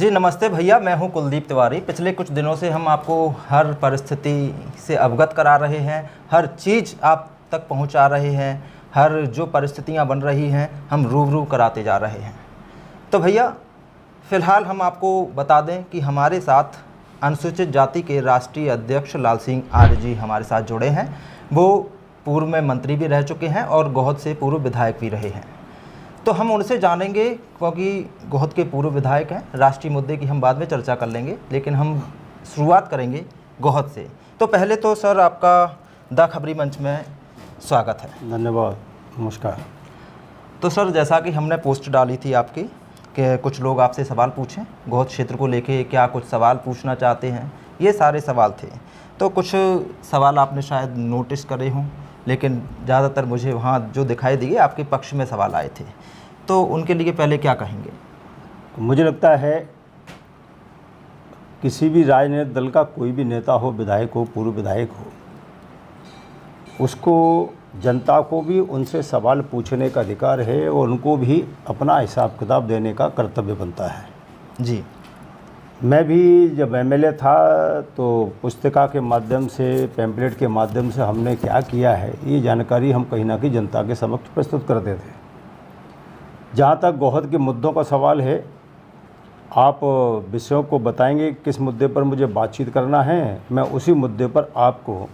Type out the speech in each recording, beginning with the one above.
जी नमस्ते भैया, मैं हूं कुलदीप तिवारी। पिछले कुछ दिनों से हम आपको हर परिस्थिति से अवगत करा रहे हैं, हर चीज़ आप तक पहुंचा रहे हैं, हर जो परिस्थितियां बन रही हैं हम रूबरू कराते जा रहे हैं। तो भैया फ़िलहाल हम आपको बता दें कि हमारे साथ अनुसूचित जाति के राष्ट्रीय अध्यक्ष लाल सिंह आर्य जी हमारे साथ जुड़े हैं। वो पूर्व में मंत्री भी रह चुके हैं और गोहद से पूर्व विधायक भी रहे हैं। तो हम उनसे जानेंगे, क्योंकि गोहद के पूर्व विधायक हैं। राष्ट्रीय मुद्दे की हम बाद में चर्चा कर लेंगे, लेकिन हम शुरुआत करेंगे गोहद से। तो पहले तो सर आपका द खबरी मंच में स्वागत है। धन्यवाद, नमस्कार। तो सर जैसा कि हमने पोस्ट डाली थी आपकी कि कुछ लोग आपसे सवाल पूछें गोहद क्षेत्र को लेके, क्या कुछ सवाल पूछना चाहते हैं, ये सारे सवाल थे। तो कुछ सवाल आपने शायद नोटिस करे हों, लेकिन ज़्यादातर मुझे वहाँ जो दिखाई दिए आपके पक्ष में सवाल आए थे। तो उनके लिए पहले क्या कहेंगे? मुझे लगता है किसी भी राजनीतिक दल का कोई भी नेता हो, विधायक हो, पूर्व विधायक हो, उसको जनता को भी उनसे सवाल पूछने का अधिकार है और उनको भी अपना हिसाब किताब देने का कर्तव्य बनता है। जी, मैं भी जब एमएलए था तो पुस्तिका के माध्यम से, पैम्पलेट के माध्यम से हमने क्या किया है ये जानकारी हम कहीं ना कहीं जनता के समक्ष प्रस्तुत करते थे। जहाँ तक गोहद के मुद्दों का सवाल है, आप विषयों को बताएंगे किस मुद्दे पर मुझे बातचीत करना है, मैं उसी मुद्दे पर आपको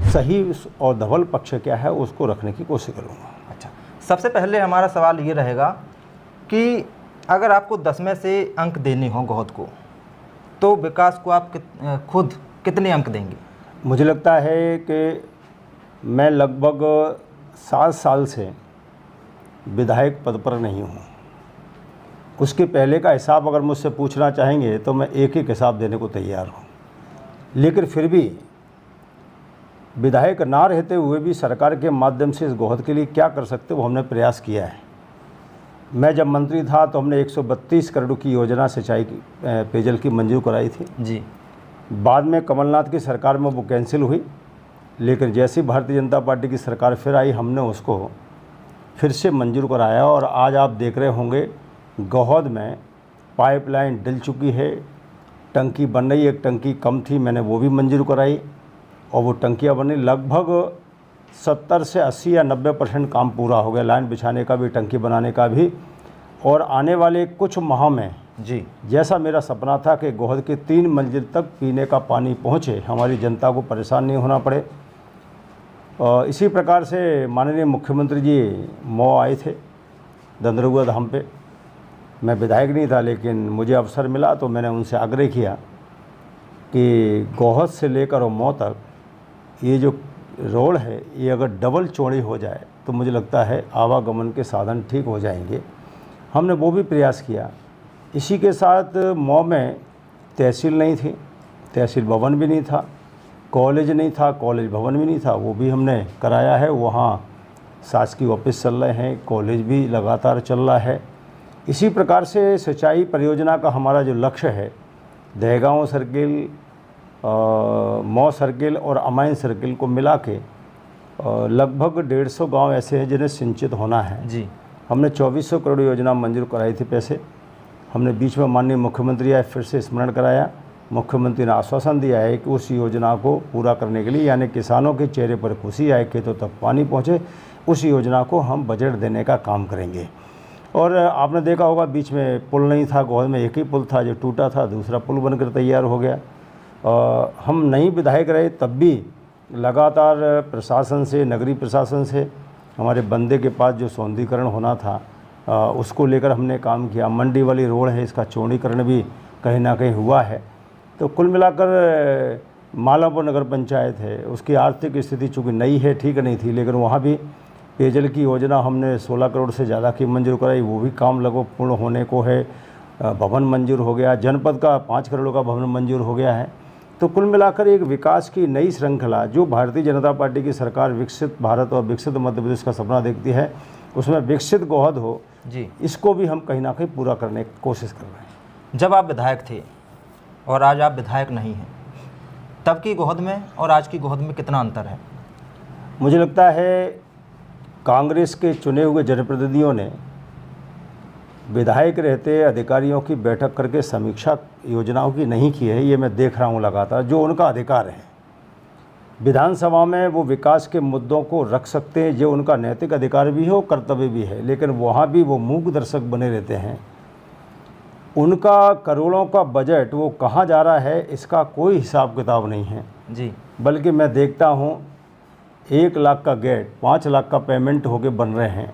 सही और धवल पक्ष क्या है उसको रखने की कोशिश करूँगा। अच्छा, सबसे पहले हमारा सवाल ये रहेगा कि अगर आपको 10 में से अंक देने हों गोहद को, तो विकास को आप खुद कितने अंक देंगे? मुझे लगता है कि मैं लगभग 7 साल से विधायक पद पर नहीं हूँ। उसके पहले का हिसाब अगर मुझसे पूछना चाहेंगे तो मैं एक एक हिसाब देने को तैयार हूँ, लेकिन फिर भी विधायक ना रहते हुए भी सरकार के माध्यम से इस गोहद के लिए क्या कर सकते वो हमने प्रयास किया है। मैं जब मंत्री था तो हमने 132 करोड़ की योजना सिंचाई की पेयजल की मंजूर कराई थी जी। बाद में कमलनाथ की सरकार में वो कैंसिल हुई, लेकिन जैसी भारतीय जनता पार्टी की सरकार फिर आई, हमने उसको फिर से मंजूर कराया और आज आप देख रहे होंगे गोहद में पाइपलाइन डल चुकी है, टंकी बन रही है। एक टंकी कम थी, मैंने वो भी मंजूर कराई और वो टंकियाँ बनी। लगभग 70 से 80 या 90% काम पूरा हो गया, लाइन बिछाने का भी, टंकी बनाने का भी। और आने वाले कुछ माह में जी, जैसा मेरा सपना था कि गोहद के 3 मंजिल तक पीने का पानी पहुँचे, हमारी जनता को परेशान नहीं होना पड़े। इसी प्रकार से माननीय मुख्यमंत्री जी मऊ आए थे दंदरुआ धाम पे। मैं विधायक नहीं था, लेकिन मुझे अवसर मिला तो मैंने उनसे आग्रह किया कि गोहद से लेकर मऊ तक ये जो रोड है ये अगर डबल चौड़ी हो जाए तो मुझे लगता है आवागमन के साधन ठीक हो जाएंगे। हमने वो भी प्रयास किया। इसी के साथ मऊ में तहसील नहीं थी, तहसील भवन भी नहीं था, कॉलेज नहीं था, कॉलेज भवन भी नहीं था, वो भी हमने कराया है। वहाँ शासकीय ऑफिस चल रहे हैं, कॉलेज भी लगातार चल रहा है। इसी प्रकार से सिंचाई परियोजना का हमारा जो लक्ष्य है, दहगांव सर्किल, मऊ सर्किल और अमाइन सर्किल को मिला के लगभग 150 गांव ऐसे हैं जिन्हें सिंचित होना है। जी, हमने 2400 करोड़ योजना मंजूर कराई थी पैसे। हमने बीच में माननीय मुख्यमंत्री आए, फिर से स्मरण कराया। मुख्यमंत्री ने आश्वासन दिया है कि उस योजना को पूरा करने के लिए, यानी किसानों के चेहरे पर खुशी आए, खेतों तक पानी पहुँचे, उस योजना को हम बजट देने का काम करेंगे। और आपने देखा होगा बीच में पुल नहीं था, गोहद में एक ही पुल था जो टूटा था, दूसरा पुल बनकर तैयार हो गया। हम नहीं विधायक रहे तब भी लगातार प्रशासन से, नगरीय प्रशासन से, हमारे बंदे के पास जो सौंदर्यीकरण होना था उसको लेकर हमने काम किया। मंडी वाली रोड है, इसका चौड़ीकरण भी कहीं ना कहीं हुआ है। तो कुल मिलाकर मालापुर नगर पंचायत है, उसकी आर्थिक स्थिति चूँकि नई है, ठीक नहीं थी, लेकिन वहाँ भी पेयजल की योजना हमने 16 करोड़ से ज़्यादा की मंजूर कराई, वो भी काम लगभग पूर्ण होने को है। भवन मंजूर हो गया, जनपद का 5 करोड़ का भवन मंजूर हो गया है। तो कुल मिलाकर एक विकास की नई श्रृंखला जो भारतीय जनता पार्टी की सरकार विकसित भारत और विकसित मध्य प्रदेश का सपना देखती है, उसमें विकसित गोहद हो जी, इसको भी हम कहीं ना कहीं पूरा करने की कोशिश कर रहे हैं। जब आप विधायक थे और आज आप विधायक नहीं हैं, तब की गोहद में और आज की गोहद में कितना अंतर है? मुझे लगता है कांग्रेस के चुने हुए जनप्रतिनिधियों ने विधायक रहते अधिकारियों की बैठक करके समीक्षा योजनाओं की नहीं की है, ये मैं देख रहा हूँ लगातार। जो उनका अधिकार है, विधानसभा में वो विकास के मुद्दों को रख सकते हैं, जो उनका नैतिक अधिकार भी हो, कर्तव्य भी है, लेकिन वहाँ भी वो मूक दर्शक बने रहते हैं। उनका करोड़ों का बजट वो कहाँ जा रहा है, इसका कोई हिसाब किताब नहीं है जी। बल्कि मैं देखता हूँ 1 लाख का गेट 5 लाख का पेमेंट होके बन रहे हैं।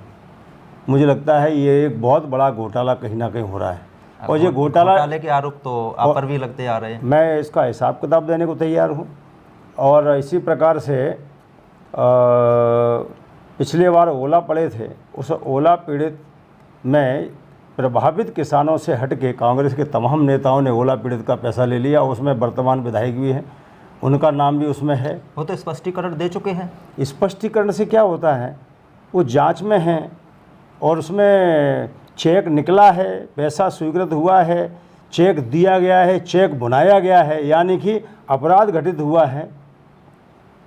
मुझे लगता है ये एक बहुत बड़ा घोटाला कहीं ना कहीं हो रहा है, और ये घोटाले के आरोप तो आप पर भी लगते आ रहे हैं। मैं इसका हिसाब किताब देने को तैयार हूँ। और इसी प्रकार से पिछले बार ओला पड़े थे, उस ओला पीड़ित में प्रभावित किसानों से हट के कांग्रेस के तमाम नेताओं ने ओला पीड़ित का पैसा ले लिया। उसमें वर्तमान विधायक भी हैं, उनका नाम भी उसमें है। वो तो स्पष्टीकरण दे चुके हैं। स्पष्टीकरण से क्या होता है, वो जांच में हैं और उसमें चेक निकला है, पैसा स्वीकृत हुआ है, चेक दिया गया है, चेक बुनाया गया है, यानी कि अपराध घटित हुआ है,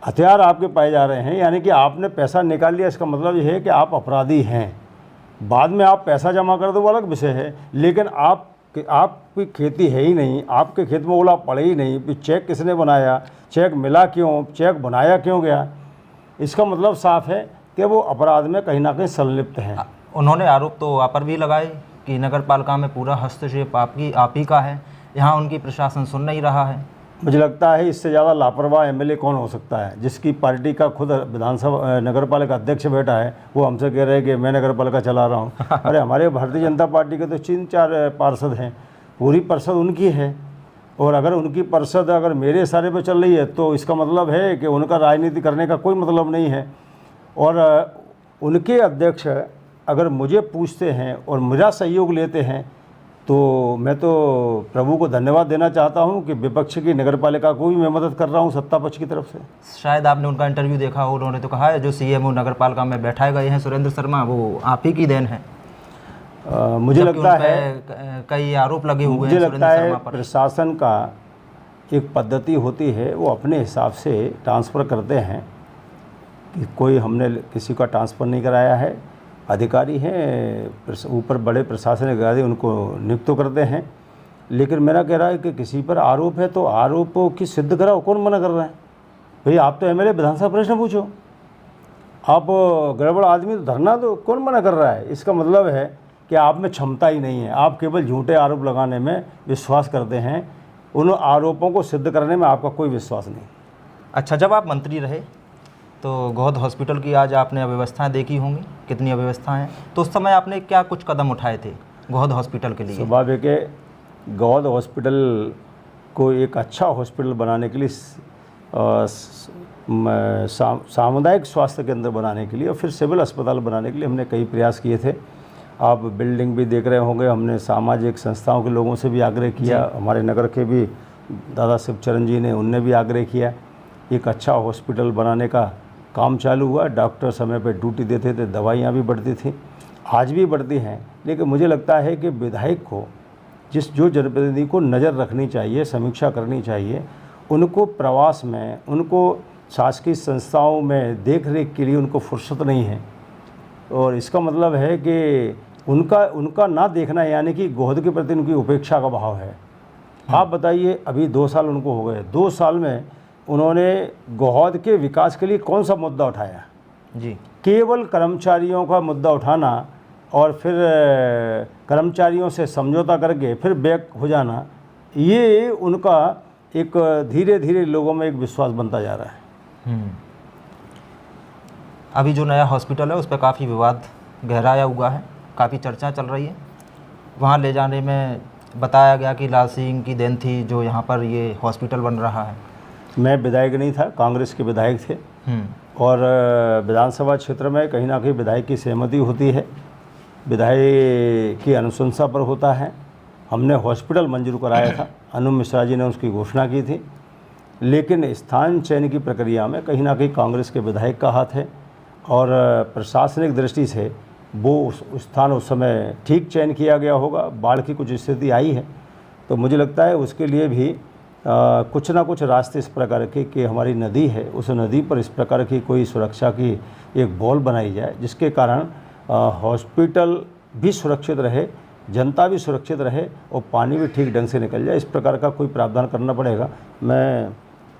हथियार आपके पाए जा रहे हैं, यानी कि आपने पैसा निकाल लिया। इसका मतलब यह है कि आप अपराधी हैं। बाद में आप पैसा जमा कर दो वो अलग विषय है, लेकिन आपकी खेती है ही नहीं, आपके खेत में ओला पड़े ही नहीं, फिर चेक किसने बनाया, चेक मिला क्यों, चेक बनाया क्यों गया, इसका मतलब साफ है कि वो अपराध में कहीं ना कहीं संलिप्त हैं। उन्होंने आरोप तो आप पर भी लगाए कि नगर पालिका में पूरा हस्तक्षेप आप ही का है, यहाँ उनकी प्रशासन सुन नहीं रहा है। मुझे लगता है इससे ज़्यादा लापरवाह एमएलए कौन हो सकता है, जिसकी पार्टी का खुद विधानसभा नगर पालिका अध्यक्ष बैठा है, वो हमसे कह रहे हैं कि मैं नगर पालिका चला रहा हूँ। अरे हमारे भारतीय जनता पार्टी के तो 3-4 पार्षद हैं, पूरी परिषद उनकी है, और अगर उनकी परिषद अगर मेरे इशारे पर चल रही है तो इसका मतलब है कि उनका राजनीति करने का कोई मतलब नहीं है। और उनके अध्यक्ष अगर मुझे पूछते हैं और मेरा सहयोग लेते हैं तो मैं तो प्रभु को धन्यवाद देना चाहता हूं कि विपक्ष की नगरपालिका को भी मैं मदद कर रहा हूं सत्ता पक्ष की तरफ से। शायद आपने उनका इंटरव्यू देखा हो, उन्होंने तो कहा है जो सीएमओ नगरपालिका में बैठाए गए हैं सुरेंद्र शर्मा, वो आप ही की देन है। मुझे लगता है कई आरोप लगे हुए हैं। मुझे लगता है प्रशासन का एक पद्धति होती है, वो अपने हिसाब से ट्रांसफ़र करते हैं कि कोई हमने किसी का ट्रांसफ़र नहीं कराया है। अधिकारी हैं ऊपर बड़े प्रशासनिक अधिकारी, उनको नियुक्त करते हैं। लेकिन मेरा कह रहा है कि किसी पर आरोप है तो आरोपों की सिद्ध कराओ, कौन मना कर रहा है? भाई आप तो एमएलए, विधानसभा प्रश्न पूछो, आप गड़बड़ आदमी तो धरना दो, कौन मना कर रहा है? इसका मतलब है कि आप में क्षमता ही नहीं है, आप केवल झूठे आरोप लगाने में विश्वास करते हैं, उन आरोपों को सिद्ध करने में आपका कोई विश्वास नहीं। अच्छा, जब आप मंत्री रहे तो गौहद हॉस्पिटल की आज आपने अव्यवस्थाएं देखी होंगी, कितनी अव्यवस्थाएं हैं, तो उस समय आपने क्या कुछ कदम उठाए थे गौहद हॉस्पिटल के लिए? स्वाभाविक है, गौहद हॉस्पिटल को एक अच्छा हॉस्पिटल बनाने के लिए, सामुदायिक स्वास्थ्य केंद्र बनाने के लिए और फिर सिविल अस्पताल बनाने के लिए हमने कई प्रयास किए थे। आप बिल्डिंग भी देख रहे होंगे, हमने सामाजिक संस्थाओं के लोगों से भी आग्रह किया, हमारे नगर के भी दादा शिवचरण जी ने, उनने भी आग्रह किया। एक अच्छा हॉस्पिटल बनाने का काम चालू हुआ। डॉक्टर समय पर ड्यूटी देते थे, दवाइयाँ भी बढ़ती थी, आज भी बढ़ती हैं। लेकिन मुझे लगता है कि विधायक को जो जनप्रतिनिधि को नज़र रखनी चाहिए, समीक्षा करनी चाहिए, उनको प्रवास में, उनको शासकीय संस्थाओं में देख रेख के लिए उनको फुर्सत नहीं है। और इसका मतलब है कि उनका ना देखना, यानी कि गौहद के प्रति उनकी उपेक्षा का भाव है। आप बताइए, अभी 2 साल उनको हो गए, 2 साल में उन्होंने गौहद के विकास के लिए कौन सा मुद्दा उठाया? जी, केवल कर्मचारियों का मुद्दा उठाना और फिर कर्मचारियों से समझौता करके फिर बैक हो जाना, ये उनका एक धीरे धीरे लोगों में एक विश्वास बनता जा रहा है। अभी जो नया हॉस्पिटल है उस पर काफ़ी विवाद गहराया हुआ है, काफ़ी चर्चा चल रही है। वहाँ ले जाने में बताया गया कि लाल सिंह की देन थी जो यहाँ पर ये हॉस्पिटल बन रहा है। मैं विधायक नहीं था, कांग्रेस के विधायक थे, और विधानसभा क्षेत्र में कहीं ना कहीं विधायक की सहमति होती है, विधायक की अनुशंसा पर होता है। हमने हॉस्पिटल मंजूर कराया था, अनु मिश्रा जी ने उसकी घोषणा की थी, लेकिन स्थान चयन की प्रक्रिया में कहीं ना कहीं कांग्रेस के विधायक का हाथ है, और प्रशासनिक दृष्टि से वो उस स्थान उस समय ठीक चयन किया गया होगा। बाढ़ की कुछ स्थिति आई है, तो मुझे लगता है उसके लिए भी कुछ ना कुछ रास्ते इस प्रकार के कि हमारी नदी है, उस नदी पर इस प्रकार की कोई सुरक्षा की एक बॉल बनाई जाए, जिसके कारण हॉस्पिटल भी सुरक्षित रहे जनता भी सुरक्षित रहे और पानी भी ठीक ढंग से निकल जाए, इस प्रकार का कोई प्रावधान करना पड़ेगा। मैं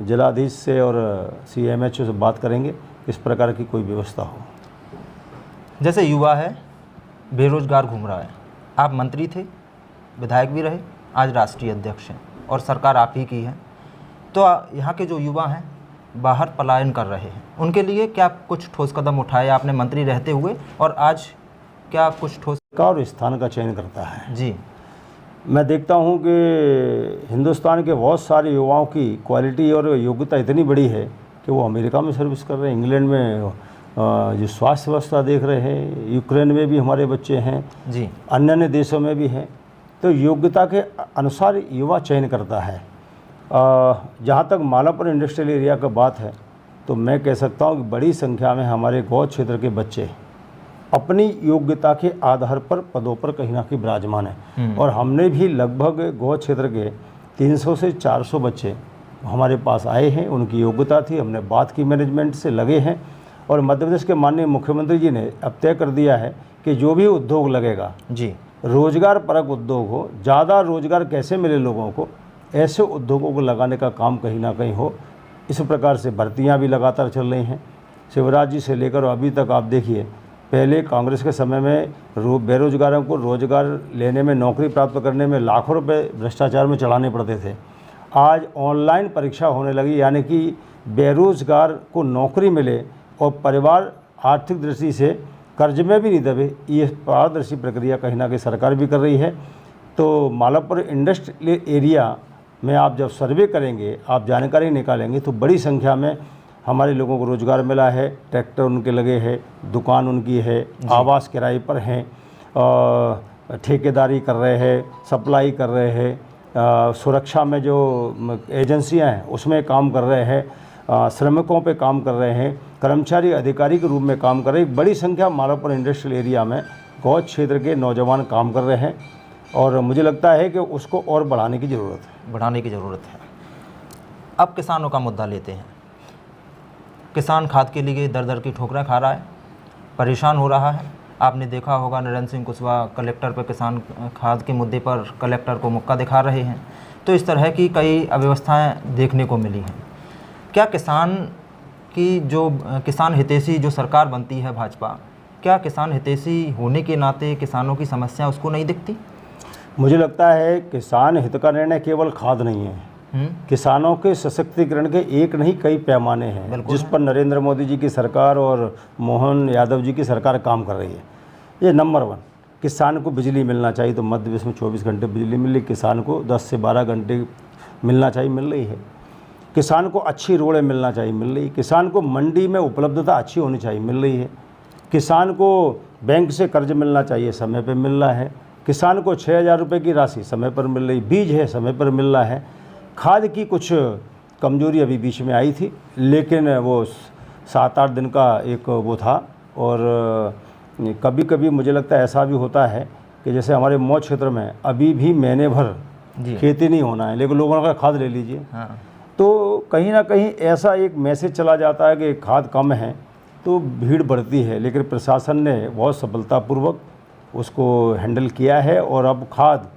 जिलाधीश से और CMHO से बात करेंगे, इस प्रकार की कोई व्यवस्था हो। जैसे युवा है, बेरोजगार घूम रहा है, आप मंत्री थे, विधायक भी रहे, आज राष्ट्रीय अध्यक्ष हैं और सरकार आप ही की है, तो यहाँ के जो युवा हैं बाहर पलायन कर रहे हैं, उनके लिए क्या कुछ ठोस कदम उठाए आपने मंत्री रहते हुए, और आज क्या कुछ ठोस और स्थान का चयन करता है? जी, मैं देखता हूँ कि हिंदुस्तान के बहुत सारे युवाओं की क्वालिटी और योग्यता इतनी बड़ी है कि वो अमेरिका में सर्विस कर रहे हैं, इंग्लैंड में जो स्वास्थ्य व्यवस्था देख रहे हैं, यूक्रेन में भी हमारे बच्चे हैं जी, अन्य अन्य देशों में भी हैं। तो योग्यता के अनुसार युवा चयन करता है। जहाँ तक मालापुर इंडस्ट्रियल एरिया का बात है, तो मैं कह सकता हूँ कि बड़ी संख्या में हमारे गौ क्षेत्र के बच्चे अपनी योग्यता के आधार पर पदों पर कहीं ना कहीं विराजमान हैं। और हमने भी लगभग गौ क्षेत्र के 300 से 400 बच्चे हमारे पास आए हैं, उनकी योग्यता थी, हमने बात की, मैनेजमेंट से लगे हैं। और मध्य प्रदेश के माननीय मुख्यमंत्री जी ने अब तय कर दिया है कि जो भी उद्योग लगेगा जी, रोजगार परक उद्योग हो, ज़्यादा रोजगार कैसे मिले लोगों को, ऐसे उद्योगों को लगाने का काम कहीं ना कहीं हो। इस प्रकार से भर्तियां भी लगातार चल रही हैं। शिवराज जी से लेकर अभी तक आप देखिए, पहले कांग्रेस के समय में बेरोजगारों को रोजगार लेने में, नौकरी प्राप्त करने में लाखों रुपए भ्रष्टाचार में चढ़ाने पड़ते थे। आज ऑनलाइन परीक्षा होने लगी, यानी कि बेरोजगार को नौकरी मिले और परिवार आर्थिक दृष्टि से कर्ज में भी नहीं दबे। ये पारदर्शी प्रक्रिया कहीं ना कहीं सरकार भी कर रही है। तो मालापुर इंडस्ट्रियल एरिया में आप जब सर्वे करेंगे, आप जानकारी निकालेंगे, तो बड़ी संख्या में हमारे लोगों को रोज़गार मिला है। ट्रैक्टर उनके लगे हैं, दुकान उनकी है, आवास किराए पर हैं, ठेकेदारी कर रहे हैं, सप्लाई कर रहे हैं, सुरक्षा में जो एजेंसियां हैं उसमें काम कर रहे हैं, श्रमिकों पे काम कर रहे हैं, कर्मचारी अधिकारी के रूप में काम कर रहे हैं। एक बड़ी संख्या मालापुर इंडस्ट्रियल एरिया में गौ क्षेत्र के नौजवान काम कर रहे हैं और मुझे लगता है कि उसको और बढ़ाने की ज़रूरत है। अब किसानों का मुद्दा लेते हैं। किसान खाद के लिए दर दर की ठोकरें खा रहा है, परेशान हो रहा है। आपने देखा होगा नरेंद्र सिंह कुशवाहा कलेक्टर पर, किसान खाद के मुद्दे पर कलेक्टर को मुक्का दिखा रहे हैं। तो इस तरह की कई अव्यवस्थाएं देखने को मिली हैं। क्या किसान हितैषी जो सरकार बनती है भाजपा, क्या किसान हितैषी होने के नाते किसानों की समस्या उसको नहीं दिखती? मुझे लगता है किसान हित का निर्णय केवल खाद नहीं है, किसानों के सशक्तिकरण के एक नहीं कई पैमाने हैं जिस पर नरेंद्र मोदी जी की सरकार और मोहन यादव जी की सरकार काम कर रही है। ये नंबर 1, किसान को बिजली मिलना चाहिए, तो मध्य प्रदेश में 24 घंटे बिजली मिल रही, किसान को 10 से 12 घंटे मिलना चाहिए, मिल रही है। किसान को अच्छी रोडें मिलना चाहिए, मिल रही है। किसान को मंडी में उपलब्धता अच्छी होनी चाहिए, मिल रही है। किसान को बैंक से कर्ज मिलना चाहिए, समय पर मिल रहा है। किसान को 6,000 रुपये की राशि समय पर मिल रही, बीज है समय पर मिल रहा है। खाद की कुछ कमजोरी अभी बीच में आई थी, लेकिन वो 7-8 दिन का एक वो था। और कभी कभी मुझे लगता है ऐसा भी होता है कि जैसे हमारे मऊ क्षेत्र में अभी भी महीने भर खेती नहीं होना है, लेकिन लोगों ने कहा खाद ले लीजिए। हाँ। तो कहीं ना कहीं ऐसा एक मैसेज चला जाता है कि खाद कम है तो भीड़ बढ़ती है, लेकिन प्रशासन ने बहुत सफलतापूर्वक उसको हैंडल किया है और अब खाद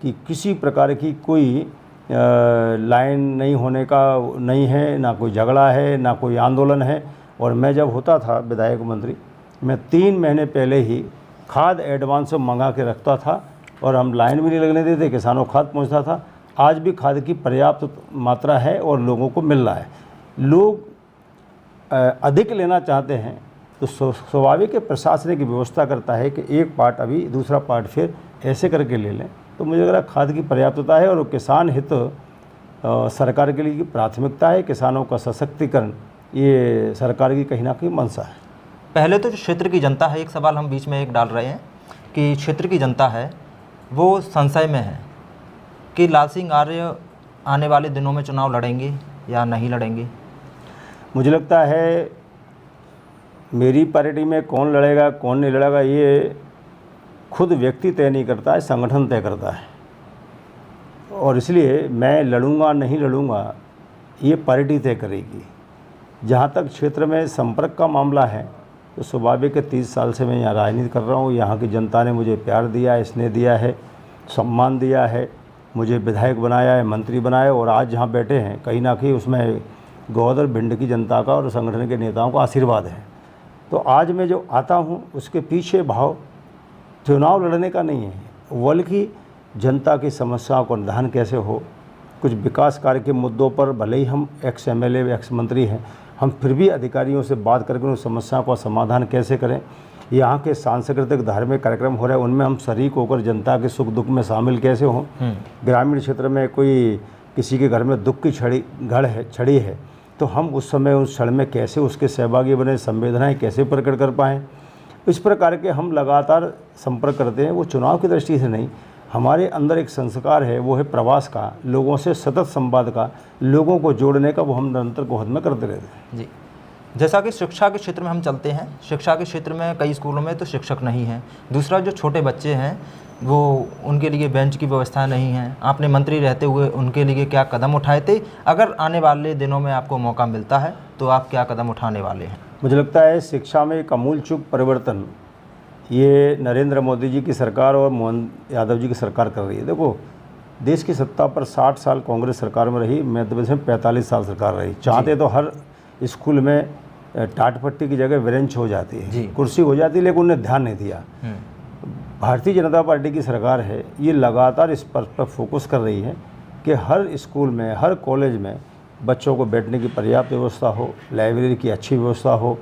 की किसी प्रकार की कोई लाइन नहीं होने का नहीं है, ना कोई झगड़ा है, ना कोई आंदोलन है। और मैं जब होता था विधायक मंत्री, मैं 3 महीने पहले ही खाद एडवांस मंगा के रखता था और हम लाइन भी नहीं लगने देते, किसानों को खाद पहुंचता था। आज भी खाद की पर्याप्त मात्रा है और लोगों को मिल रहा है। लोग अधिक लेना चाहते हैं तो स्वाभाविक प्रशासन की व्यवस्था करता है कि एक पार्ट अभी, दूसरा पार्ट फिर, ऐसे करके ले लें। तो मुझे लग रहा है खाद की पर्याप्तता है और किसान हित सरकार के लिए प्राथमिकता है। किसानों का सशक्तिकरण ये सरकार की कहीं ना कहीं मंशा है। पहले तो जो क्षेत्र की जनता है, एक सवाल हम बीच में एक डाल रहे हैं कि क्षेत्र की जनता है वो संशय में है कि लाल सिंह आर्य आने वाले दिनों में चुनाव लड़ेंगे या नहीं लड़ेंगे। मुझे लगता है मेरी पार्टी में कौन लड़ेगा कौन नहीं लड़ेगा ये खुद व्यक्ति तय नहीं करता है, संगठन तय करता है। और इसलिए मैं लड़ूंगा नहीं लड़ूंगा ये पार्टी तय करेगी। जहाँ तक क्षेत्र में संपर्क का मामला है तो स्वाभाविक है 30 साल से मैं यहाँ राजनीति कर रहा हूँ। यहाँ की जनता ने मुझे प्यार दिया है, स्नेह दिया है, सम्मान दिया है, मुझे विधायक बनाया है, मंत्री बनाया, और आज जहाँ बैठे हैं कहीं ना कहीं उसमें गौद और भिंड की जनता का और संगठन के नेताओं का आशीर्वाद है। तो आज मैं जो आता हूँ उसके पीछे भाव चुनाव लड़ने का नहीं है, बल्कि जनता की समस्याओं का निदान कैसे हो। कुछ विकास कार्य के मुद्दों पर भले ही हम एक्स MLA एक्स मंत्री हैं, हम फिर भी अधिकारियों से बात करके उन समस्याओं का समाधान कैसे करें। यहाँ के सांस्कृतिक धार्मिक कार्यक्रम हो रहे हैं, उनमें हम शरीक होकर जनता के सुख दुख में शामिल कैसे हों। ग्रामीण क्षेत्र में कोई किसी के घर में दुख की छड़ी है तो हम उस समय उस क्षण में कैसे उसके सहभागी बने, संवेदनाएं कैसे प्रकट कर पाएँ। इस प्रकार के हम लगातार संपर्क करते हैं। वो चुनाव की दृष्टि से नहीं, हमारे अंदर एक संस्कार है, वो है प्रवास का, लोगों से सतत संवाद का, लोगों को जोड़ने का, वो हम निरंतर गोहद में करते रहते हैं। जी, जैसा कि शिक्षा के क्षेत्र में हम चलते हैं, शिक्षा के क्षेत्र में कई स्कूलों में तो शिक्षक नहीं हैं। दूसरा, जो छोटे बच्चे हैं वो उनके लिए बेंच की व्यवस्था नहीं है। आपने मंत्री रहते हुए उनके लिए क्या कदम उठाए थे? अगर आने वाले दिनों में आपको मौका मिलता है तो आप क्या कदम उठाने वाले हैं? मुझे लगता है शिक्षा में एक आमूलचूल परिवर्तन ये नरेंद्र मोदी जी की सरकार और मोहन यादव जी की सरकार कर रही है। देखो, देश की सत्ता पर 60 साल कांग्रेस सरकार में रही, मध्य प्रदेश में 45 साल सरकार रही। चाहते तो हर स्कूल में टाट पट्टी की जगह बेंच हो जाती है, कुर्सी हो जाती है, लेकिन उन्हें ध्यान नहीं दिया। भारतीय जनता पार्टी की सरकार है, ये लगातार इस पर फोकस कर रही है कि हर स्कूल में, हर कॉलेज में बच्चों को बैठने की पर्याप्त व्यवस्था हो, लाइब्रेरी की अच्छी व्यवस्था हो,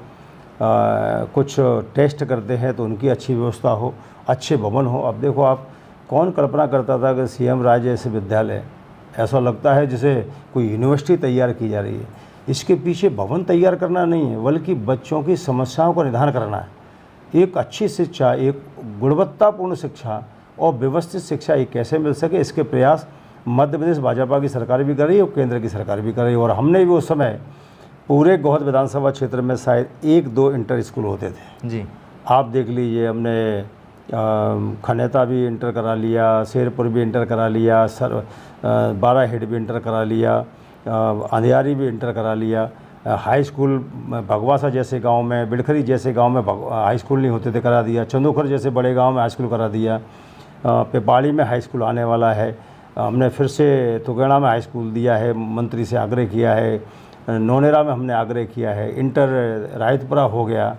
कुछ टेस्ट करते हैं तो उनकी अच्छी व्यवस्था हो, अच्छे भवन हो। अब देखो आप, कौन कल्पना करता था कि CM राज जैसे विद्यालय, ऐसा लगता है जैसे कोई यूनिवर्सिटी तैयार की जा रही है। इसके पीछे भवन तैयार करना नहीं है, बल्कि बच्चों की समस्याओं का निदान करना है। एक अच्छी शिक्षा, एक गुणवत्तापूर्ण शिक्षा और व्यवस्थित शिक्षा ये कैसे मिल सके, इसके प्रयास मध्य प्रदेश भाजपा की सरकार भी कर रही है और केंद्र की सरकार भी कर रही है। और हमने भी उस समय पूरे गोहद विधानसभा क्षेत्र में शायद 1-2 इंटर स्कूल होते थे। जी, आप देख लीजिए, हमने खनेता भी इंटर करा लिया, शेरपुर भी इंटर करा लिया, बाराहेड़ भी इंटर करा लिया, अंधियारी भी इंटर करा लिया। हाई स्कूल भगवासा जैसे गांव में, बिड़खरी जैसे गांव में हाई स्कूल नहीं होते थे, करा दिया। चंदोखर जैसे बड़े गांव में हाई स्कूल करा दिया। पेपाड़ी में हाई स्कूल आने वाला है। हमने फिर से तुगेड़ा में हाई स्कूल दिया है, मंत्री से आग्रह किया है। नौनेरा में हमने आग्रह किया है। इंटर रायतपुरा हो गया।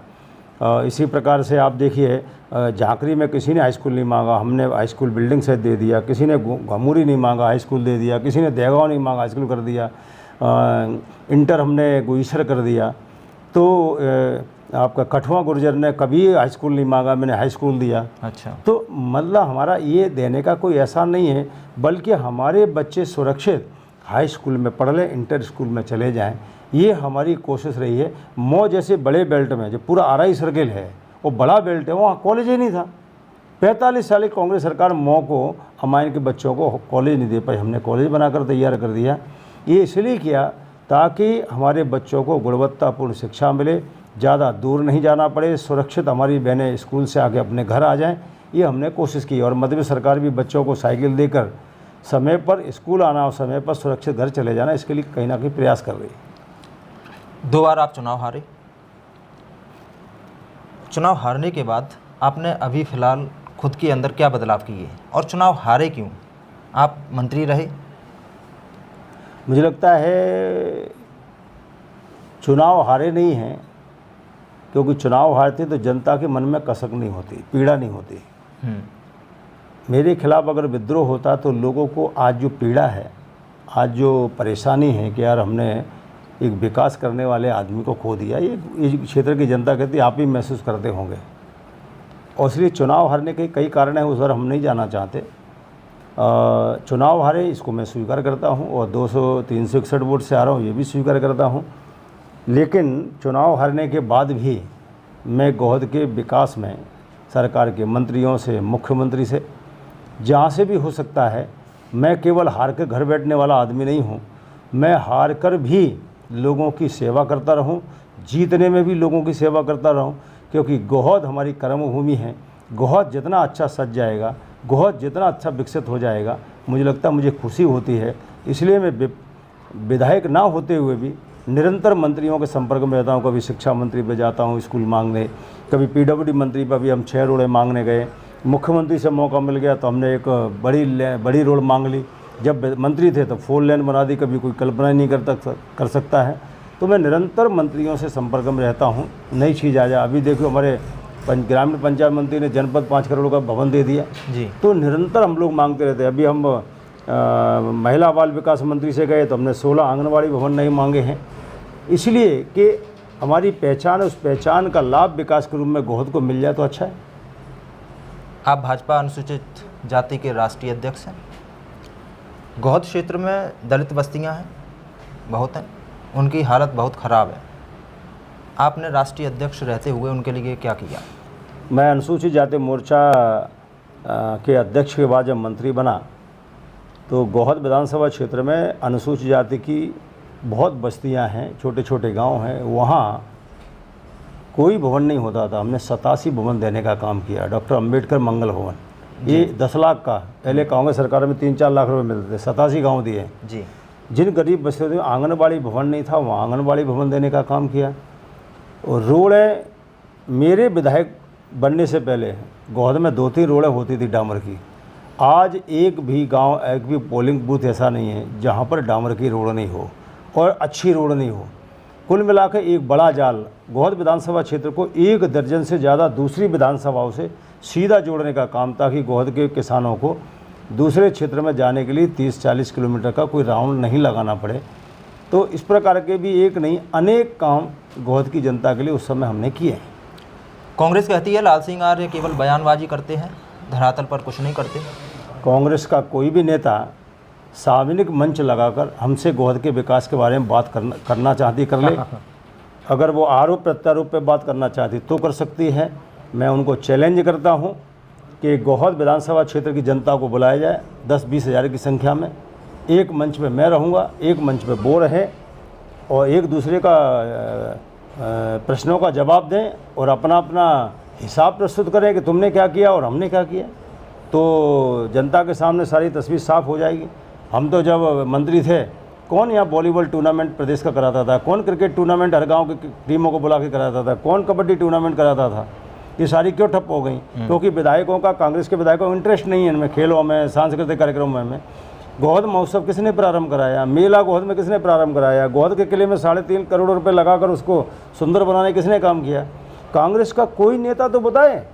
इसी प्रकार से आप देखिए, झांकरी में किसी ने हाई स्कूल नहीं मांगा, हमने हाई स्कूल बिल्डिंग से दे दिया। किसी ने घमूरी नहीं मांगा, हाई स्कूल दे दिया। किसी ने देगांव नहीं मांगा, हाई स्कूल कर दिया। इंटर हमने गुईसर कर दिया। तो आपका कठुआ गुर्जर ने कभी हाई स्कूल नहीं मांगा, मैंने हाई स्कूल दिया। अच्छा, तो मतलब हमारा ये देने का कोई ऐसा नहीं है, बल्कि हमारे बच्चे सुरक्षित हाई स्कूल में पढ़ लें, इंटर स्कूल में चले जाएं, ये हमारी कोशिश रही है। मौ जैसे बड़े बेल्ट में जो पूरा RI सर्किल है, वो बड़ा बेल्ट है, वहाँ कॉलेज ही नहीं था। 45 साल की कांग्रेस सरकार मौ को, हमारे के बच्चों को कॉलेज नहीं दे पाई, हमने कॉलेज बनाकर तैयार कर दिया। ये इसलिए किया ताकि हमारे बच्चों को गुणवत्तापूर्ण शिक्षा मिले, ज़्यादा दूर नहीं जाना पड़े, सुरक्षित हमारी बहनें स्कूल से आके अपने घर आ जाएं, ये हमने कोशिश की। और मध्य प्रदेश सरकार भी बच्चों को साइकिल देकर समय पर स्कूल आना और समय पर सुरक्षित घर चले जाना, इसके लिए कहीं ना कहीं प्रयास कर रही है। 2 बार आप चुनाव हारे। चुनाव हारने के बाद आपने अभी फ़िलहाल खुद के अंदर क्या बदलाव किए, और चुनाव हारे क्यों? आप मंत्री रहे। मुझे लगता है चुनाव हारे नहीं हैं, क्योंकि चुनाव हारते तो जनता के मन में कसक नहीं होती, पीड़ा नहीं होती। मेरे खिलाफ अगर विद्रोह होता तो लोगों को आज जो पीड़ा है, आज जो परेशानी है कि यार हमने एक विकास करने वाले आदमी को खो दिया, ये क्षेत्र की जनता कहती है, आप ही महसूस करते होंगे। और इसलिए चुनाव हारने के कई कारण हैं, उस पर हम नहीं जाना चाहते। चुनाव हारे इसको मैं स्वीकार करता हूं, और 200-361 वोट से आ रहा हूं, ये भी स्वीकार करता हूं। लेकिन चुनाव हारने के बाद भी मैं गोहद के विकास में सरकार के मंत्रियों से, मुख्यमंत्री से, जहाँ से भी हो सकता है, मैं केवल हार के घर बैठने वाला आदमी नहीं हूँ। मैं हार कर भी लोगों की सेवा करता रहूँ, जीतने में भी लोगों की सेवा करता रहूँ, क्योंकि गोहद हमारी कर्मभूमि है। गोहद जितना अच्छा सज जाएगा, गोहद जितना अच्छा विकसित हो जाएगा, मुझे लगता है मुझे खुशी होती है। इसलिए मैं विधायक ना होते हुए भी निरंतर मंत्रियों के संपर्क में रहता हूँ। कभी शिक्षा मंत्री पे जाता हूँ स्कूल मांगने, कभी पीडब्ल्यूडी मंत्री पर भी हम 6 रोडें मांगने गए। मुख्यमंत्री से मौका मिल गया तो हमने एक बड़ी रोड मांग ली। जब मंत्री थे तो 4 लेन बना दी, कभी कोई कल्पना ही नहीं कर सकता है। तो मैं निरंतर मंत्रियों से संपर्क में रहता हूँ। नई चीज़ आ जाए, अभी देखो हमारे ग्रामीण पंचायत मंत्री ने जनपद 5 करोड़ का भवन दे दिया जी। तो निरंतर हम लोग मांगते रहते हैं। अभी हम महिला बाल विकास मंत्री से गए तो हमने 16 आंगनबाड़ी भवन नहीं मांगे हैं, इसलिए कि हमारी पहचान है, उस पहचान का लाभ विकास के रूप में गोहद को मिल जाए तो अच्छा है। आप भाजपा अनुसूचित जाति के राष्ट्रीय अध्यक्ष हैं। गोहद क्षेत्र में दलित बस्तियां हैं, बहुत हैं, उनकी हालत बहुत ख़राब है। आपने राष्ट्रीय अध्यक्ष रहते हुए उनके लिए क्या किया? मैं अनुसूचित जाति मोर्चा के अध्यक्ष के बाद जब मंत्री बना तो गोहद विधानसभा क्षेत्र में अनुसूचित जाति की बहुत बस्तियां हैं, छोटे छोटे गांव हैं, वहाँ कोई भवन नहीं होता था। हमने 87 भवन देने का काम किया। डॉक्टर अंबेडकर मंगल भवन, ये 10 लाख का, पहले कांग्रेस सरकार में 3-4 लाख रुपए मिलते थे, 87 गाँव दिए जी। जिन गरीब बस्तियों में आंगनबाड़ी भवन नहीं था वहाँ आंगनबाड़ी भवन देने का काम किया। और रोडें, मेरे विधायक बनने से पहले गोहद में 2-3 रोडें होती थी डामर की। आज एक भी गांव, एक भी पोलिंग बूथ ऐसा नहीं है जहां पर डामर की रोड नहीं हो और अच्छी रोड नहीं हो। कुल मिलाकर एक बड़ा जाल गोहद विधानसभा क्षेत्र को 1 दर्जन से ज़्यादा दूसरी विधानसभाओं से सीधा जोड़ने का काम, ताकि गोहद के किसानों को दूसरे क्षेत्र में जाने के लिए 30-40 किलोमीटर का कोई राउंड नहीं लगाना पड़े। तो इस प्रकार के भी एक नहीं अनेक काम गोहद की जनता के लिए उस समय हमने किए हैं। कांग्रेस कहती है लाल सिंह आर्य केवल बयानबाजी करते हैं, धरातल पर कुछ नहीं करते। कांग्रेस का कोई भी नेता सार्वजनिक मंच लगाकर हमसे गोहद के विकास के बारे में बात करना चाहती कर ले। अगर वो आरोप प्रत्यारोप पे बात करना चाहती तो कर सकती है। मैं उनको चैलेंज करता हूं कि गोहद विधानसभा क्षेत्र की जनता को बुलाया जाए 10-20 हज़ार की संख्या में, एक मंच पे मैं रहूंगा, एक मंच पे वो रहे और एक दूसरे का प्रश्नों का जवाब दें और अपना अपना हिसाब प्रस्तुत करें कि तुमने क्या किया और हमने क्या किया। तो जनता के सामने सारी तस्वीर साफ हो जाएगी। हम तो जब मंत्री थे, कौन यहाँ वॉलीबॉल टूर्नामेंट प्रदेश का कराता था, कौन क्रिकेट टूर्नामेंट हर गांव की टीमों को बुला के कराता था, कौन कबड्डी टूर्नामेंट कराता था। ये सारी क्यों ठप हो गई? क्योंकि विधायकों का, कांग्रेस के विधायकों का इंटरेस्ट नहीं है इनमें, खेलों में, सांस्कृतिक कार्यक्रमों में। गोहद महोत्सव किसने प्रारंभ कराया? मेला गोहद में किसने प्रारंभ कराया? गोहद के किले में 3.5 करोड़ रुपए लगाकर उसको सुंदर बनाने किसने काम किया? कांग्रेस का कोई नेता तो बताए।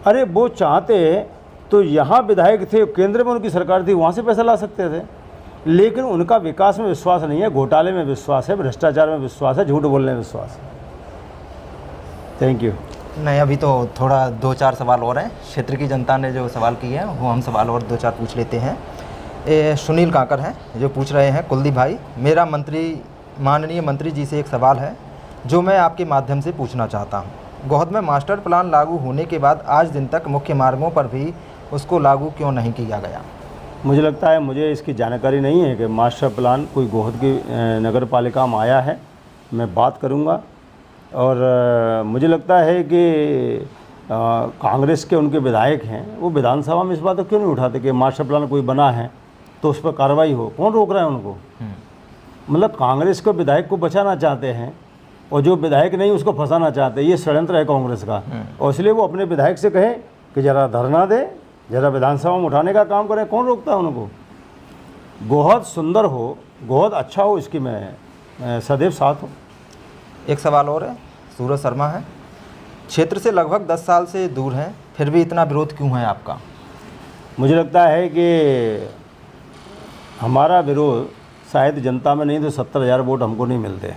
अरे वो चाहते तो यहाँ विधायक थे, केंद्र में उनकी सरकार थी, वहाँ से पैसा ला सकते थे, लेकिन उनका विकास में विश्वास नहीं है, घोटाले में विश्वास है, भ्रष्टाचार में विश्वास है, झूठ बोलने में विश्वास है। Thank you. नहीं, अभी तो थोड़ा 2-4 सवाल और हैं। क्षेत्र की जनता ने जो सवाल किए हैं वो हम सवाल और 2-4 पूछ लेते हैं। सुनील काकर हैं जो पूछ रहे हैं, कुलदीप भाई, मेरा माननीय मंत्री जी से एक सवाल है जो मैं आपके माध्यम से पूछना चाहता हूँ। गोहद में मास्टर प्लान लागू होने के बाद आज दिन तक मुख्य मार्गों पर भी उसको लागू क्यों नहीं किया गया? मुझे लगता है, मुझे इसकी जानकारी नहीं है कि मास्टर प्लान कोई गोहद की नगर पालिका में आया है। मैं बात करूंगा। और मुझे लगता है कि कांग्रेस के उनके विधायक हैं, वो विधानसभा में इस बात को क्यों नहीं उठाते कि मास्टर प्लान कोई बना है तो उस पर कार्रवाई हो। कौन रोक रहा है उनको? मतलब कांग्रेस को विधायक को बचाना चाहते हैं और जो विधायक नहीं उसको फंसाना चाहते हैं। ये षड्यंत्र है कांग्रेस का। और इसलिए वो अपने विधायक से कहें कि ज़रा धरना दे, ज़रा विधानसभा में उठाने का काम करें। कौन रोकता है उनको? गोहद सुंदर हो, गोहद अच्छा हो, इसकी मैं सदैव साथ हूँ। एक सवाल और है, सूरज शर्मा है, क्षेत्र से लगभग 10 साल से दूर हैं, फिर भी इतना विरोध क्यों है आपका? मुझे लगता है कि हमारा विरोध शायद जनता में नहीं तो 70,000 वोट हमको नहीं मिलते।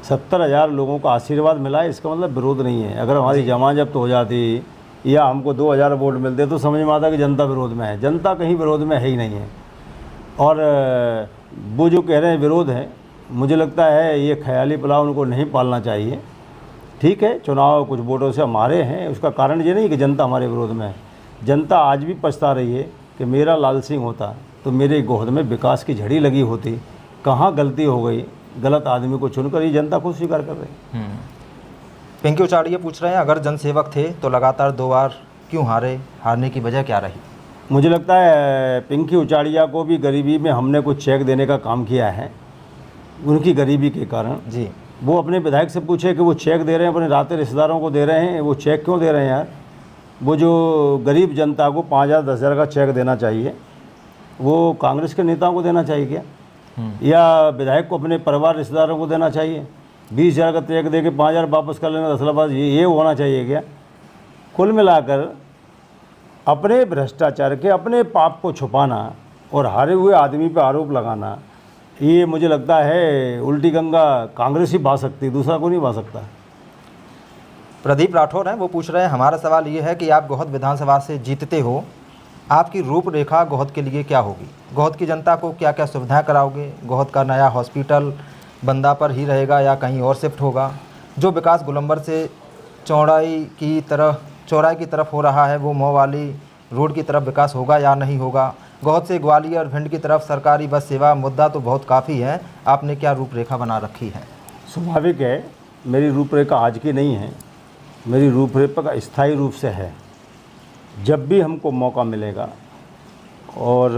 70,000 लोगों का आशीर्वाद मिला है, इसका मतलब विरोध नहीं है। अगर हमारी जमा जब्त हो जाती या हमको 2,000 वोट मिलते तो समझ में आता कि जनता विरोध में है। जनता कहीं विरोध में है ही नहीं है। और वो जो कह रहे हैं विरोध है, मुझे लगता है ये ख्याली पुलाव उनको नहीं पालना चाहिए। ठीक है, चुनाव कुछ वोटों से हमारे हैं, उसका कारण ये नहीं कि जनता हमारे विरोध में है। जनता आज भी पछता रही है कि मेरा लाल सिंह होता तो मेरे गोहद में विकास की झड़ी लगी होती। कहाँ गलती हो गई, गलत आदमी को चुनकर, ये जनता खुद स्वीकार कर रही है। पिंकी उचाड़िया पूछ रहे हैं, अगर जनसेवक थे तो लगातार 2 बार क्यों हारे? हारने की वजह क्या रही? मुझे लगता है पिंकी उचाड़िया को भी गरीबी में हमने कुछ चेक देने का काम किया है। उनकी गरीबी के कारण। जी। वो अपने विधायक से पूछे कि वो चेक दे रहे हैं अपने रातें रिश्तेदारों को दे रहे हैं, वो चेक क्यों दे रहे हैं यार? वो जो गरीब जनता को 5,000 10,000 का चेक देना चाहिए, वो कांग्रेस के नेताओं को देना चाहिए क्या? या विधायक को अपने परिवार रिश्तेदारों को देना चाहिए? 20,000 का चेक दे के 5,000 वापस कर लेना, दसलाबाज, ये होना चाहिए क्या? कुल मिलाकर अपने भ्रष्टाचार के, अपने पाप को छुपाना और हारे हुए आदमी पर आरोप लगाना, ये मुझे लगता है उल्टी गंगा कांग्रेस ही बहा सकती है, दूसरा को नहीं बहा सकता। प्रदीप राठौर हैं, वो पूछ रहे हैं, हमारा सवाल ये है कि आप गोहद विधानसभा से जीतते हो, आपकी रूपरेखा गोहद के लिए क्या होगी? गोहद की जनता को क्या क्या सुविधाएं कराओगे? गोहद का नया हॉस्पिटल बंदा पर ही रहेगा या कहीं और शिफ्ट होगा? जो विकास गोलंबर से चौड़ाई की तरफ हो रहा है, वो मऊ वाली रोड की तरफ विकास होगा या नहीं होगा? गोहद से ग्वालियर भिंड की तरफ सरकारी बस सेवा, मुद्दा तो बहुत काफ़ी है, आपने क्या रूपरेखा बना रखी है? स्वाभाविक है, मेरी रूपरेखा आज की नहीं है, मेरी रूपरेखा स्थायी रूप से है। जब भी हमको मौका मिलेगा, और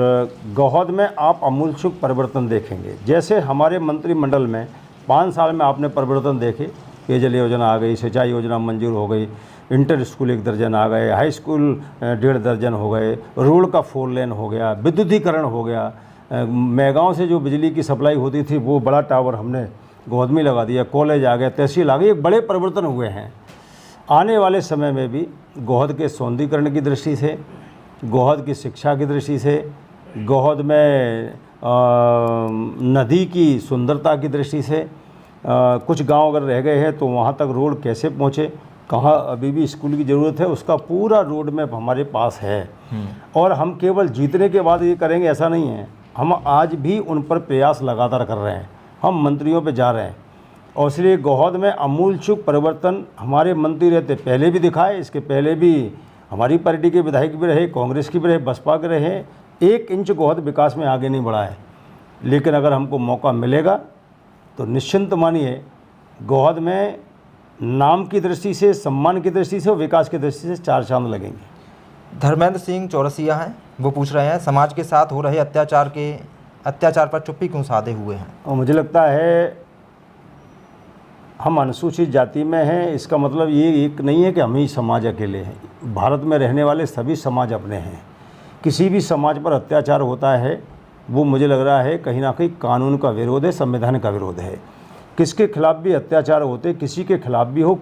गोहद में आप आमूलचूल परिवर्तन देखेंगे। जैसे हमारे मंत्रिमंडल में 5 साल में आपने परिवर्तन देखे, पेयजल योजना आ गई, सिंचाई योजना मंजूर हो गई, इंटर स्कूल 1 दर्जन आ गए, हाई स्कूल 1.5 दर्जन हो गए, रोड का 4 लेन हो गया, विद्युतीकरण हो गया, मेगांव से जो बिजली की सप्लाई होती थी वो बड़ा टावर हमने गोहद में लगा दिया, कॉलेज आ गया, तहसील आ गई, एक बड़े परिवर्तन हुए हैं। आने वाले समय में भी गोहद के सौंदर्यीकरण की दृष्टि से, गोहद की शिक्षा की दृष्टि से, गोहद में नदी की सुंदरता की दृष्टि से, कुछ गांव अगर रह गए हैं तो वहां तक रोड कैसे पहुंचे, कहाँ अभी भी स्कूल की ज़रूरत है, उसका पूरा रोड मैप हमारे पास है। और हम केवल जीतने के बाद ये करेंगे ऐसा नहीं है, हम आज भी उन पर प्रयास लगातार कर रहे हैं, हम मंत्रियों पे जा रहे हैं। और इसलिए गोहद में आमूलचूल परिवर्तन हमारे मंत्री रहते पहले भी दिखाए, इसके पहले भी हमारी पार्टी के विधायक भी रहे, कांग्रेस के भी रहे, बसपा के रहे, 1 इंच गोहद विकास में आगे नहीं बढ़ा है। लेकिन अगर हमको मौका मिलेगा तो निश्चिंत मानिए, गोहद में नाम की दृष्टि से, सम्मान की दृष्टि से और विकास की दृष्टि से 4 चांद लगेंगे। धर्मेंद्र सिंह चौरसिया हैं, वो पूछ रहे हैं, समाज के साथ हो रहे अत्याचार पर चुप्पी क्यों साधे हुए हैं? और मुझे लगता है हम अनुसूचित जाति में हैं, इसका मतलब ये एक नहीं है कि हम ही समाज अकेले हैं। भारत में रहने वाले सभी समाज अपने हैं। किसी भी समाज पर अत्याचार होता है वो मुझे लग रहा है कहीं ना कहीं कानून का विरोध है, संविधान का विरोध है। किसके खिलाफ भी अत्याचार होते, किसी के खिलाफ भी हो,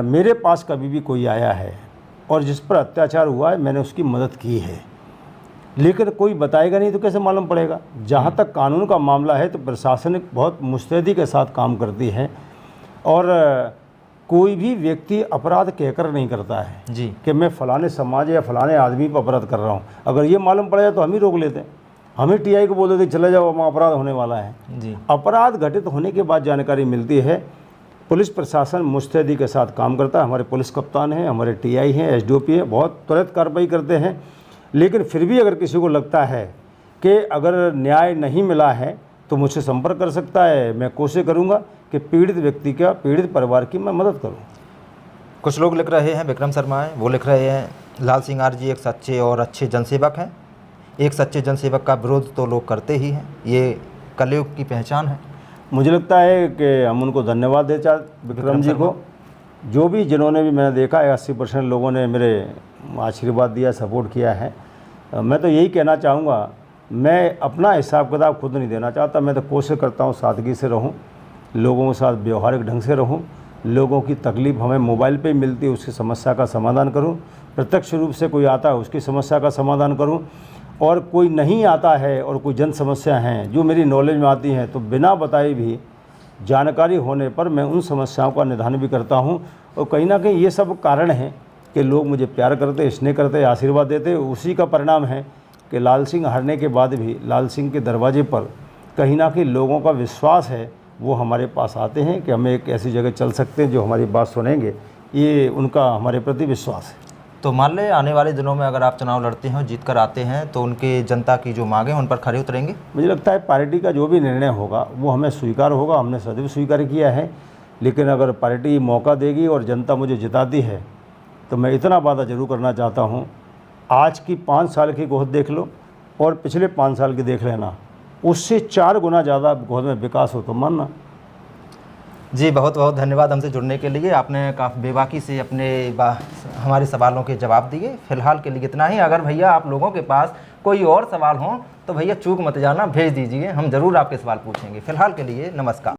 मेरे पास कभी भी कोई आया है और जिस पर अत्याचार हुआ है मैंने उसकी मदद की है, लेकिन कोई बताएगा नहीं तो कैसे मालूम पड़ेगा। जहाँ तक कानून का मामला है तो प्रशासन बहुत मुस्तैदी के साथ काम करती है और कोई भी व्यक्ति अपराध कहकर नहीं करता है जी कि मैं फ़लाने समाज या फ़लाने आदमी पर अपराध कर रहा हूँ। अगर ये मालूम पड़ जाए तो हम ही रोक लेते हैं, हम ही टीआई को बोल देते चले जाओ, वहाँ अपराध होने वाला है जी। अपराध घटित होने के बाद जानकारी मिलती है। पुलिस प्रशासन मुस्तैदी के साथ काम करता है, हमारे पुलिस कप्तान हैं, हमारे टीआई हैं, एसडीओपी है, बहुत त्वरित कार्रवाई करते हैं। लेकिन फिर भी अगर किसी को लगता है कि अगर न्याय नहीं मिला है तो मुझसे संपर्क कर सकता है, मैं कोशिश करूंगा कि पीड़ित व्यक्ति का, पीड़ित परिवार की मैं मदद करूं। कुछ लोग लिख रहे हैं, विक्रम शर्मा है, वो लिख रहे हैं, लाल सिंह आर जी एक सच्चे और अच्छे जनसेवक हैं। एक सच्चे जनसेवक का विरोध तो लोग करते ही हैं, ये कलयुग की पहचान है। मुझे लगता है कि हम उनको धन्यवाद दे चाहते विक्रम जी को, जो भी जिन्होंने भी मैंने देखा है 80% लोगों ने मेरे आशीर्वाद दिया, सपोर्ट किया है। मैं तो यही कहना चाहूँगा, मैं अपना हिसाब किताब खुद नहीं देना चाहता, मैं तो कोशिश करता हूँ सादगी से रहूँ, लोगों के साथ व्यवहारिक ढंग से रहूँ, लोगों की तकलीफ़ हमें मोबाइल पे मिलती है उसकी समस्या का समाधान करूँ, प्रत्यक्ष रूप से कोई आता है उसकी समस्या का समाधान करूँ, और कोई नहीं आता है और कोई जन समस्या हैं जो मेरी नॉलेज में आती हैं तो बिना बताए भी जानकारी होने पर मैं उन समस्याओं का निदान भी करता हूँ। और कहीं ना कहीं ये सब कारण है कि लोग मुझे प्यार करते, स्नेह करते, आशीर्वाद देते। उसी का परिणाम है कि लाल सिंह हारने के बाद भी लाल सिंह के दरवाजे पर कहीं ना कहीं लोगों का विश्वास है, वो हमारे पास आते हैं कि हमें एक ऐसी जगह चल सकते हैं जो हमारी बात सुनेंगे, ये उनका हमारे प्रति विश्वास है। तो मान लें आने वाले दिनों में अगर आप चुनाव लड़ते हैं, जीत कर आते हैं, तो उनके जनता की जो मांगें उन पर खरे उतरेंगे? मुझे लगता है पार्टी का जो भी निर्णय होगा वो हमें स्वीकार होगा, हमने सदैव स्वीकार किया है। लेकिन अगर पार्टी मौका देगी और जनता मुझे जिताती है तो मैं इतना वादा जरूर करना चाहता हूँ, आज की 5 साल की गोहद देख लो और पिछले 5 साल की देख लेना, उससे 4 गुना ज़्यादा गोद में विकास हो तो मानना। जी बहुत बहुत धन्यवाद हमसे जुड़ने के लिए। आपने काफ़ी बेबाकी से हमारे सवालों के जवाब दिए। फिलहाल के लिए इतना ही। अगर भैया आप लोगों के पास कोई और सवाल हो तो भैया चूक मत जाना, भेज दीजिए, हम ज़रूर आपके सवाल पूछेंगे। फिलहाल के लिए नमस्कार।